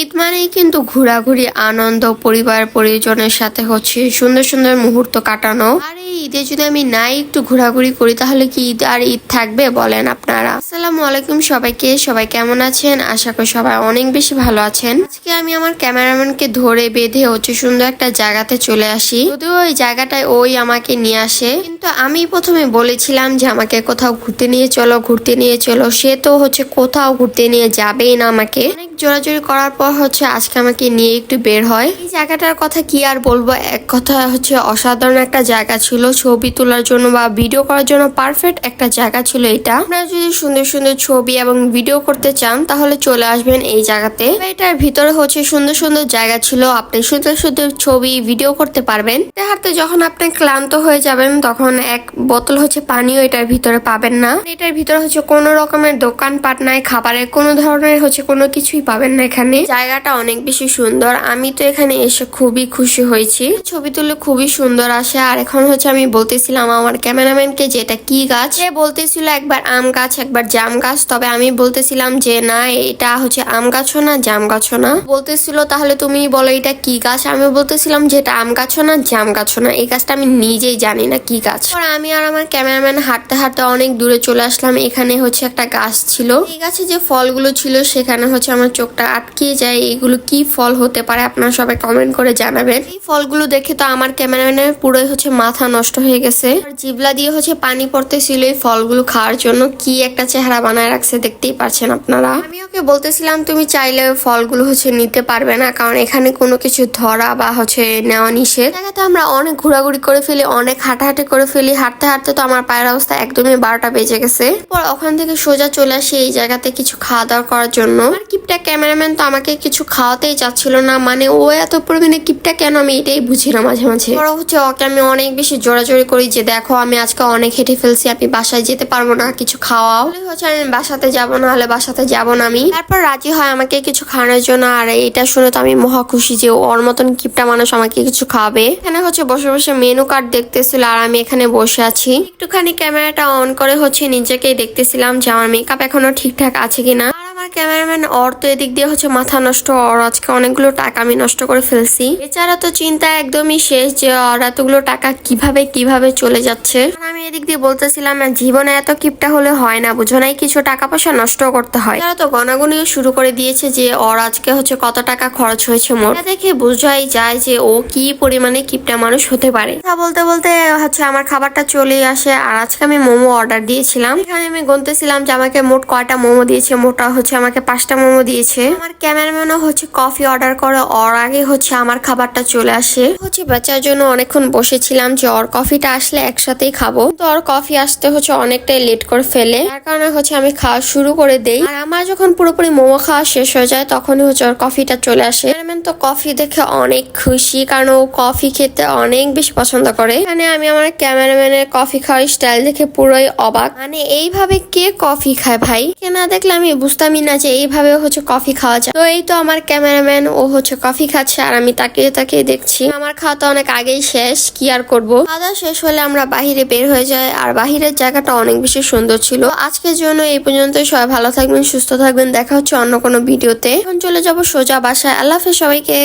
ঈদ মানেই কিন্তু ঘোরাঘুরি, আনন্দ, পরিবার পরিজনের সাথে হচ্ছে সুন্দর সুন্দর মুহূর্ত কাটানো। আর এই ঈদে যদি আমি নাই একটু ঘোরাঘুরি করি তাহলে কি ঈদ আর ঈদ থাকবে বলেন আপনারা? আসসালামু আলাইকুম সবাইকে, সবাই কেমন আছেন? আশা করি সবাই অনেক বেশি ভালো আছেন। আজকে আমি আমার ক্যামেরাম্যানকে ধরে বেঁধে হচ্ছে সুন্দর একটা জায়গাতে চলে আসি। যদিও ওই জায়গাটায় ওই আমাকে নিয়ে আসে, কিন্তু আমি প্রথমে বলেছিলাম যে আমাকে কোথাও ঘুরতে নিয়ে চলো, ঘুরতে নিয়ে চলো। সে তো হচ্ছে কোথাও ঘুরতে নিয়ে যাবেই না, আমাকে অনেক জোরাজোরি করার পর হচ্ছে আজকে আমাকে নিয়ে একটু বের হয়। এই জায়গাটার কথা কি আর বলবো, এক কথা হচ্ছে অসাধারণ একটা জায়গা ছিল ছবি তোলার জন্য বা ভিডিও করার জন্য। পারফেক্ট একটা জায়গা ছিল এটা। আপনারা যদি সুন্দর সুন্দর ছবি এবং ভিডিও করতে চান তাহলে চলে আসবেন এই জায়গাতে। এটার ভিতরে হচ্ছে সুন্দর সুন্দর জায়গা ছিল, আপনি সুন্দর সুন্দর ছবি ভিডিও করতে পারবেন। হাঁটতে যখন আপনি ক্লান্ত হয়ে যাবেন তখন এক বোতল হচ্ছে পানিও এটার ভিতরে পাবেন না। এটার ভিতরে হচ্ছে কোনো রকমের দোকানপাট নাই, খাবারের কোনো ধরনের হচ্ছে কোনো কিছুই পাবেন না এখানে। জায়গাটা অনেক বেশি সুন্দর, আমি তো এখানে এসে খুবই খুশি হয়েছি। ছবি তুলে খুবই সুন্দর আসে। আর এখন হচ্ছে আমি বলতেছিলাম আমার ক্যামেরাম্যানকে যে এটা কি গাছ। সে বলতেছিল একবার আম গাছ একবার জাম গাছ, তবে আমি বলতেছিলাম যে না, এটা হচ্ছে আম গাছও না জাম গাছও না। বলতেছিল তাহলে তুমি বলো এটা কি গাছ। আমি বলতেছিলাম যে এটা আম গাছও না জাম গাছও না, এই গাছটা আমি নিজেই জানি না কি গাছ। আমি আর আমার ক্যামেরাম্যান হাঁটতে হাঁটতে অনেক দূরে চলে আসলাম। এখানে হচ্ছে একটা গাছ ছিল, এই গাছে যে ফলগুলো ছিল সেখানে হচ্ছে আমার চোখটা আটকে যায়। এগুলো কি ফল হতে পারে আপনারা সবাই কমেন্ট করে জানাবেন। এই ফলগুলো দেখে তো আমার ক্যামেরাম্যানের পুরোই হচ্ছে মাথা নষ্ট হয়ে গেছে। জিবলা দিয়ে হচ্ছে পানি পড়তেছিল এই ফলগুলো খাওয়ার জন্য। কি একটা চেহারা বানায় রাখছে দেখতেই পারছেন আপনারা। আমি ওকে বলতেছিলাম তুমি চাইলে ফলগুলো হচ্ছে নিতে পারবে না, কারণ এখানে কোনো কিছু ধরা বা হচ্ছে নেওয়া নিষেধ। জায়গাতে আমরা অনেক ঘোরাঘুরি করে ফেলি, অনেক হাঁটাহাঁটি করে ফেলি। হাঁটতে হাঁটতে তো আমার পায়ের অবস্থা একদমই 12টা বেজে গেছে। পর ওখান থেকে সোজা চলে আসি এই জায়গাতে কিছু খাওয়া দাওয়া করার জন্য। আর কিপটা ক্যামেরাম্যান তো আমাকে কিছু খাওয়াতেই চাচ্ছিল না, মানে ও এত পরিমাণে কিপটা কেন আমি এটাই বুঝি না মাঝে মাঝে। বড় হচ্ছে ওকে আমি অনেক বেশি জোরাজোরি করি যে দেখো আমি আজকে অনেক হেঁটে ফেলছি, আমি বাসায় যেতে পারবো না, কিছু খাওয়াও। হচ্ছে আমি বাসাতে যাবো না, হলে বাসাতে যাবো না আমি। তারপর রাজি হয় আমাকে কিছু খাওয়ানোর জন্য। আর এটা শুনে তো আমি মহা খুশি যে ওর মতন কিপটা মানুষ আমাকে কিছু খাওয়াবে। এখানে হচ্ছে বসে বসে মেনু কার্ড দেখতেছিল আর আমি এখানে বসে আছি। একটুখানি ক্যামেরাটা অন করে হচ্ছে নিজেকেই দেখতেছিলাম যে আমার মেকআপ এখনো ঠিকঠাক আছে কিনা। আমার ক্যামেরাম্যান ওর তো এদিক দিয়ে হচ্ছে মাথা নষ্ট, ওর আজকে অনেকগুলো টাকা আমি নষ্ট করে ফেলছি। এছাড়া তো চিন্তা একদমই শেষ যে ওর এতগুলো টাকা কিভাবে চলে যাচ্ছে। আমি এদিক দিয়ে বলতেছিলাম জীবনে এত কিপটা হলে হয় না, বুঝো নাই, কিছু টাকা পয়সা নষ্ট করতে হয়। তারা তো গনাগনিও শুরু করে দিয়েছে যে ওর আজকে হচ্ছে কত টাকা খরচ হয়েছে মোট। দেখে বোঝাই যায় যে ও কি পরিমাণে কিপটা মানুষ হতে পারে। কথা বলতে বলতে হচ্ছে আমার খাবারটা চলে আসে। আর আজকে আমি মোমো অর্ডার দিয়েছিলাম। এখানে আমি গুনতেছিলাম যে আমাকে মোট কয়টা মোমো দিয়েছে। মোটা হচ্ছে আমাকে 5টা মোমো দিয়েছে। আমার ক্যামেরাম্যানও হচ্ছে কফি অর্ডার করে, ওর আগে হচ্ছে আমার খাবারটা চলে আসে। হচ্ছে বাচ্চার জন্য অনেকক্ষণ বসেছিলাম যে ওর কফিটা আসলে একসাথেই খাবো, তো ওর কফি আসতে হচ্ছে অনেকটাই লেট করে ফেলে। তার কারণে হচ্ছে আমি খাওয়া শুরু করে দেই। আর আমার যখন পুরোপুরি মোমো খাওয়া শেষ হয়ে যায় তখনই হচ্ছে ওর কফিটা চলে আসে। ক্যামেরাম্যান তো কফি দেখে অনেক খুশি, কারণ ও কফি খেতে অনেক বেশি পছন্দ করে। এখানে আমি আমার ক্যামেরাম্যানের কফি খাওয়ার স্টাইল দেখে পুরোই অবাক, মানে এইভাবে কে কফি খায় ভাই? কে না দেখলে আমি বুঝতামই না যে এইভাবে হচ্ছে কফি খাওয়া যায়। তো এই তো আমার ক্যামেরাম্যান ও হচ্ছে কফি খাচ্ছে আর আমি তাকিয়ে তাকিয়ে দেখছি। আমার খাওয়া তো অনেক আগেই শেষ, কি আর করবো। খাওয়া শেষ হলে আমরা বাহিরে বের হয়ে যাই। আর বাহিরের জায়গাটা অনেক বেশি সুন্দর ছিল। আজকের জন্য এই পর্যন্ত, সবাই ভালো থাকবেন, সুস্থ থাকবেন, দেখা হচ্ছে অন্য কোনো ভিডিওতে। এখন চলে যাবো সোজা বাসায়। আল্লাহ হাফেজ সবাইকে।